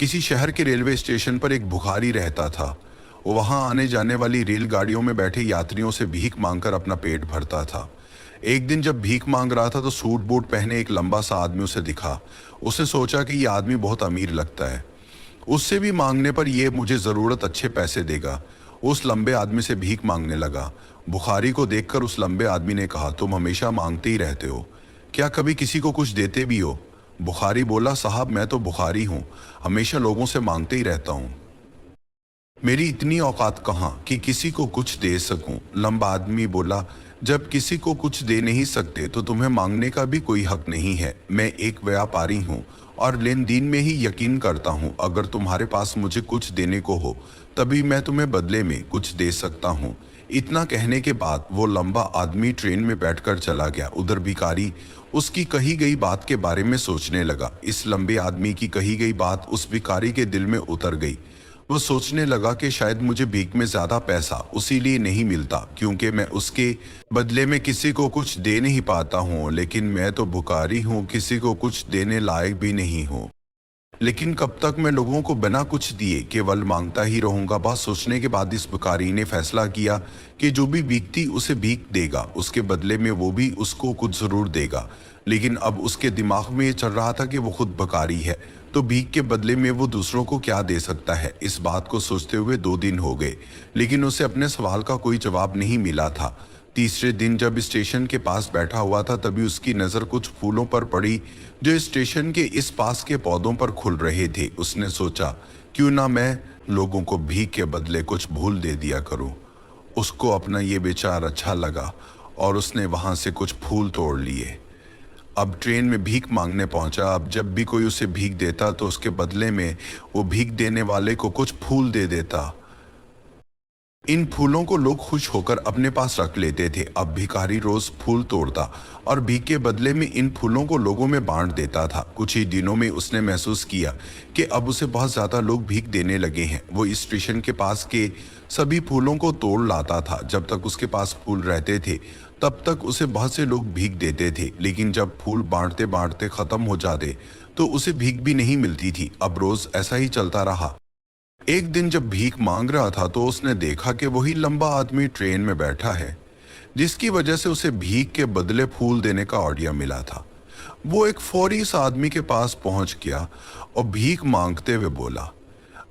किसी शहर के रेलवे स्टेशन पर एक भिखारी रहता था। वो वहां आने जाने वाली रेलगाड़ियों में बैठे यात्रियों से भीख मांगकर अपना पेट भरता था। एक दिन जब भीख मांग रहा था तो सूट बूट पहने एक लंबा सा आदमी उसे दिखा। उसने सोचा कि यह आदमी बहुत अमीर लगता है, उससे भी मांगने पर यह मुझे ज़रूरत अच्छे पैसे देगा। उस लंबे आदमी से भीख मांगने लगा। बुखारी को देखकर उस लंबे आदमी ने कहा, तुम हमेशा मांगते ही रहते हो, क्या कभी किसी को कुछ देते भी हो? बुखारी बोला, साहब मैं तो बुखारी हूँ, हमेशा लोगों से मांगते ही रहता हूँ, मेरी इतनी औकात कहाँ कि किसी को कुछ दे सकूं। लंबा आदमी बोला, जब किसी को कुछ दे नहीं सकते तो तुम्हें मांगने का भी कोई हक नहीं है। मैं एक व्यापारी हूँ और लेन देन में ही यकीन करता हूँ। अगर तुम्हारे पास मुझे कुछ देने को हो तभी मैं तुम्हें बदले में कुछ दे सकता हूँ। इतना कहने के बाद वो लंबा आदमी ट्रेन में बैठकर चला गया। उधर भिखारी उसकी कही गई बात के बारे में सोचने लगा। इस लंबे आदमी की कही गई बात उस भिखारी के दिल में उतर गई। वो सोचने लगा कि शायद मुझे भीख में ज्यादा पैसा उसीलिए नहीं मिलता क्योंकि मैं उसके बदले में किसी को कुछ दे नहीं पाता हूँ, लेकिन मैं तो भिखारी हूँ, किसी को कुछ देने लायक भी नहीं हूँ। लेकिन कब तक मैं लोगों को बिना कुछ दिए केवल मांगता ही रहूंगा? बहुत सोचने के बाद इस भिखारी ने फैसला किया कि जो भी व्यक्ति उसे भीख देगा उसके बदले में वो भी उसको कुछ जरूर देगा। लेकिन अब उसके दिमाग में ये चल रहा था कि वो खुद भिखारी है तो भीख के बदले में वो दूसरों को क्या दे सकता है। इस बात को सोचते हुए 2 दिन हो गए, लेकिन उसे अपने सवाल का कोई जवाब नहीं मिला था। तीसरे दिन जब स्टेशन के पास बैठा हुआ था तभी उसकी नज़र कुछ फूलों पर पड़ी जो स्टेशन के इस पास के पौधों पर खुल रहे थे। उसने सोचा, क्यों ना मैं लोगों को भीख के बदले कुछ फूल दे दिया करूं। उसको अपना ये विचार अच्छा लगा और उसने वहां से कुछ फूल तोड़ लिए। अब ट्रेन में भीख मांगने पहुंचा। अब जब भी कोई उसे भीख देता तो उसके बदले में वो भीख देने वाले को कुछ फूल दे देता। इन फूलों को लोग खुश होकर अपने पास रख लेते थे। अब भिखारी रोज फूल तोड़ता और भीख के बदले में इन फूलों को लोगों में बांट देता था। कुछ ही दिनों में उसने महसूस किया कि अब उसे बहुत ज़्यादा लोग भीख देने लगे हैं। वो इस स्टेशन के पास के सभी फूलों को तोड़ लाता था। जब तक उसके पास फूल रहते थे तब तक उसे बहुत से लोग भीख देते थे, लेकिन जब फूल बांटते बांटते ख़त्म हो जाते तो उसे भीख भी नहीं मिलती थी। अब रोज़ ऐसा ही चलता रहा। एक दिन जब भीख मांग रहा था तो उसने देखा कि वही लंबा आदमी ट्रेन में बैठा है जिसकी वजह से उसे भीख के बदले फूल देने का ऑडियो मिला था। वो एक फौरी इस आदमी के पास पहुंच गया और भीख मांगते हुए बोला,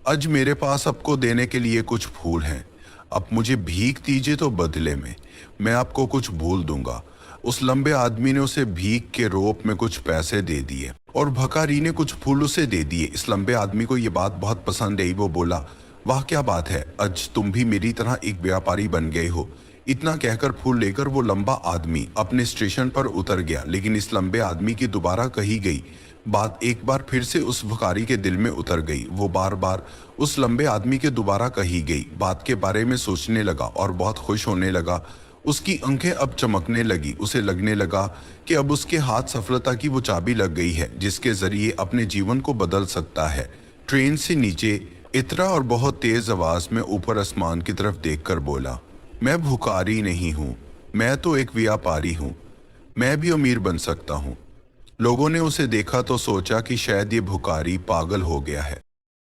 आज मेरे पास आपको देने के लिए कुछ फूल हैं, अब मुझे भीख दीजिए तो बदले में मैं आपको कुछ फूल दूंगा। उस लंबे आदमी ने उसे भीख के रूप में कुछ पैसे दे दिए और भिखारी ने कुछ फूल उसे दे दिए। इस लंबे आदमी को यह बात बहुत पसंद आई। वो बोला, वाह क्या बात है, आज तुम भी मेरी तरह एक व्यापारी बन गए हो। इतना कहकर फूल लेकर वो लंबा आदमी अपने स्टेशन पर उतर गया। लेकिन इस लंबे आदमी की दोबारा कही गई बात एक बार फिर से उस भिखारी के दिल में उतर गई। वो बार बार उस लंबे आदमी के दोबारा कही गई बात के बारे में सोचने लगा और बहुत खुश होने लगा। उसकी आंखें अब चमकने लगी। उसे लगने लगा कि अब उसके हाथ सफलता की वो चाबी लग गई है जिसके जरिए अपने जीवन को बदल सकता है। ट्रेन से नीचे इतरा और बहुत तेज आवाज में ऊपर आसमान की तरफ देखकर बोला, मैं भिखारी नहीं हूँ, मैं तो एक व्यापारी हूँ, मैं भी अमीर बन सकता हूँ। लोगों ने उसे देखा तो सोचा कि शायद ये भिखारी पागल हो गया है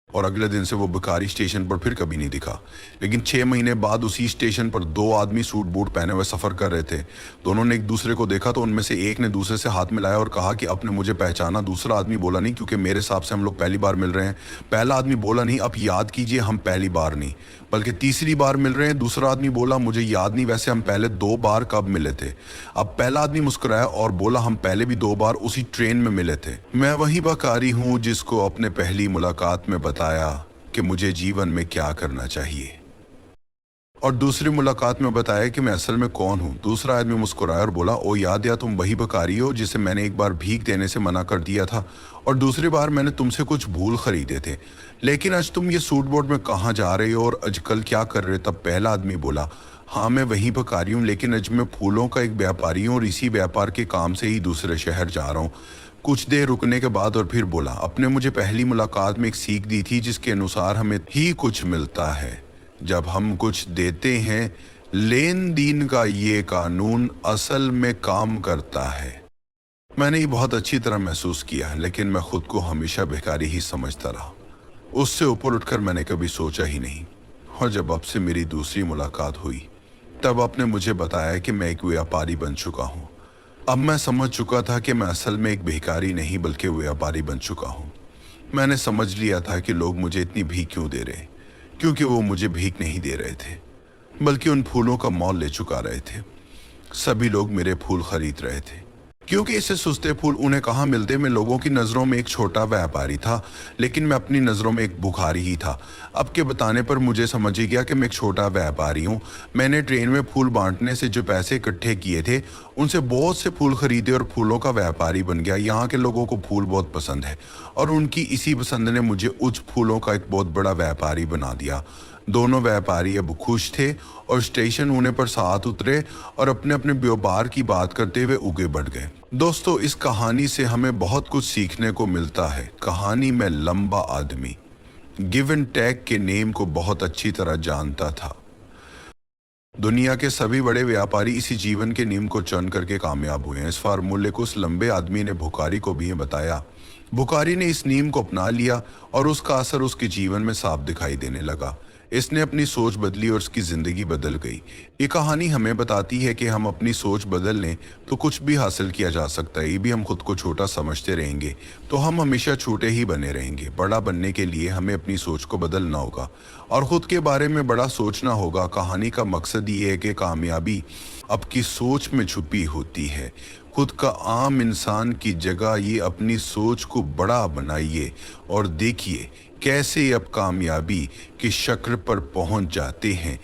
और अगले दिन से वो भिखारी स्टेशन पर फिर कभी नहीं दिखा। लेकिन 6 महीने बाद उसी स्टेशन पर 2 आदमी सूट बूट पहने हुए सफ़र कर रहे थे। दोनों ने एक दूसरे को देखा तो उनमें से एक ने दूसरे से हाथ मिलाया और कहा कि आपने मुझे पहचाना? दूसरा आदमी बोला, नहीं, क्योंकि मेरे हिसाब से हम लोग पहली बार मिल रहे हैं। पहला आदमी बोला, नहीं, आप याद कीजिए, हम पहली बार नहीं बल्कि तीसरी बार मिल रहे हैं। दूसरा आदमी बोला, मुझे याद नहीं, वैसे हम पहले 2 बार कब मिले थे। अब पहला आदमी मुस्कुराया और बोला, हम पहले भी 2 बार उसी ट्रेन में मिले थे। मैं वही भिखारी हूँ जिसको अपने पहली मुलाकात में बताया कि मुझे जीवन में क्या करना चाहिए और दूसरी मुलाकात में बताया कि मैं असल में कौन हूँ। दूसरा आदमी मुस्कुराया और बोला, ओ याद या तुम वही भिखारी हो जिसे मैंने एक बार भीख देने से मना कर दिया था और दूसरी बार मैंने तुमसे कुछ फूल खरीदे थे, लेकिन आज तुम ये सूट बोर्ड में कहाँ जा रहे हो और आजकल क्या कर रहे हो? तब पहला आदमी बोला, हाँ मैं वही भिखारी हूँ, लेकिन आज मैं फूलों का एक व्यापारी हूँ और इसी व्यापार के काम से ही दूसरे शहर जा रहा हूँ। कुछ देर रुकने के बाद और फिर बोला, आपने मुझे पहली मुलाकात में एक सीख दी थी जिसके अनुसार हमें ही कुछ मिलता है जब हम कुछ देते हैं। लेन देन का ये कानून असल में काम करता है। मैंने ये बहुत अच्छी तरह महसूस किया, लेकिन मैं खुद को हमेशा भिखारी ही समझता रहा। उससे ऊपर उठकर मैंने कभी सोचा ही नहीं। और जब अब से मेरी दूसरी मुलाकात हुई, तब आपने मुझे बताया कि मैं एक व्यापारी बन चुका हूँ। अब मैं समझ चुका था कि मैं असल में एक भिखारी नहीं बल्कि व्यापारी बन चुका हूँ। मैंने समझ लिया था कि लोग मुझे इतनी भीख क्यों दे रहे, क्योंकि वो मुझे भीख नहीं दे रहे थे, बल्कि उन फूलों का मोल ले चुका रहे थे। सभी लोग मेरे फूल खरीद रहे थे, क्योंकि इससे सस्ते फूल उन्हें कहाँ मिलते। मैं लोगों की नज़रों में एक छोटा व्यापारी था, लेकिन मैं अपनी नज़रों में एक बुखारी ही था। अब के बताने पर मुझे समझ ही गया कि मैं एक छोटा व्यापारी हूँ। मैंने ट्रेन में फूल बांटने से जो पैसे इकट्ठे किए थे, उनसे बहुत से फूल खरीदे और फूलों का व्यापारी बन गया। यहाँ के लोगों को फूल बहुत पसंद है और उनकी इसी पसंद ने मुझे उस फूलों का एक बहुत बड़ा व्यापारी बना दिया। दोनों व्यापारी अब खुश थे और स्टेशन होने पर साथ उतरे और अपने अपने व्यापार की बात करते हुए उगे बढ़ गए। दोस्तों, इस कहानी से हमें बहुत कुछ सीखने को मिलता है। कहानी में लंबा आदमी गिव एंड टेक के नेम को बहुत अच्छी तरह जानता था। दुनिया के सभी बड़े व्यापारी इसी जीवन के नियम को चुन करके कामयाब हुए हैं। इस फार्मूले को उस लंबे आदमी ने भुखारी को भी बताया। भुखारी ने इस नियम को अपना लिया और उसका असर उसके जीवन में साफ दिखाई देने लगा। इसने अपनी सोच बदली और उसकी जिंदगी बदल गई। ये कहानी हमें बताती है कि हम अपनी सोच बदल लें तो कुछ भी हासिल किया जा सकता है। ये भी हम खुद को छोटा समझते रहेंगे तो हम हमेशा छोटे ही बने रहेंगे। बड़ा बनने के लिए हमें अपनी सोच को बदलना होगा और खुद के बारे में बड़ा सोचना होगा। कहानी का मकसद ये है कि कामयाबी आपकी सोच में छुपी होती है। खुद का आम इंसान की जगह ये अपनी सोच को बड़ा बनाइए और देखिए कैसे अब कामयाबी की शक्ल पर पहुंच जाते हैं।